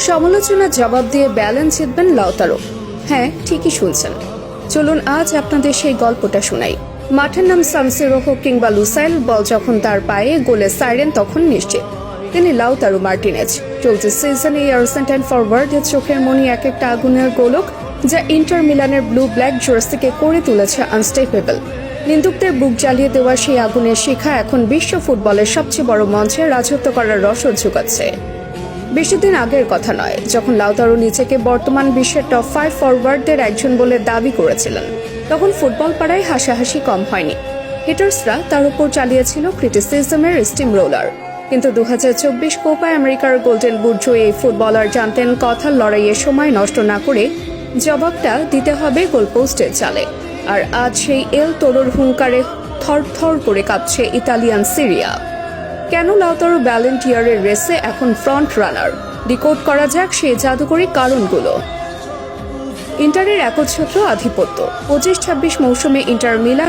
সমালোচনার জবাব দিয়ে ব্যালেন্স জিতবেন লাউতারো। হ্যাঁ, ঠিকই শুনছেন। চলুন আজ আপনাদের সেই গল্পটা শোনাই। মাঠের নাম সান সিরো হোক কিংবা লুসাইল, বল যখন তার পায়ে গোলে সাইরেন তখন নিশ্চিত তিনি লাউতারো মার্টিনেজ। চলতি সিজনে এই আর্জেন্টাইন ফরওয়ার্ডের চোখের মনি এক একটা আগুনের গোলক, যা ইন্টার মিলানের ব্লু ব্ল্যাক জার্সিকে করে তুলেছে আনস্টেপেবল। নিন্দুকদের বুক জ্বালিয়ে দেওয়া সেই আগুনের শিখা এখন বিশ্ব ফুটবলের সবচেয়ে বড় মঞ্চে রাজত্ব করার রসদ যোগাচ্ছে। বেশিদিন আগের কথা নয়, যখন লাউতারো নিজেকে বর্তমান বিশ্বের টপ 5 ফরওয়ার্ডদের একজন বলে দাবি করেছিলেন, তখন ফুটবল পাড়ায় হাসাহাসি কম হয়নি। হিটার্সরা তার উপর চালিয়েছিল ক্রিটিসিজমের স্টিম রোলার। কিন্তু 2024 কোপা আমেরিকার গোল্ডেন বুট জয়ী এই ফুটবলার জানতেন কথার লড়াইয়ের সময় নষ্ট না করে জবাবটা দিতে হবে গোলপোস্টের চালে। আর আজ সেই এল তোরোর হুঙ্কারে থরথর করে কাঁপছে ইতালিয়ান সিরিয়া। কেন লাউতারো ব্যালন ডি'অরের রেসে এখন ফ্রন্ট রানার? ডিকোড করা যাক সেই জাদুকরী কারণগুলো। ইন্টারের একচ্ছত্র আধিপত্য। 25-26 মৌসুমে ইন্টার মিলান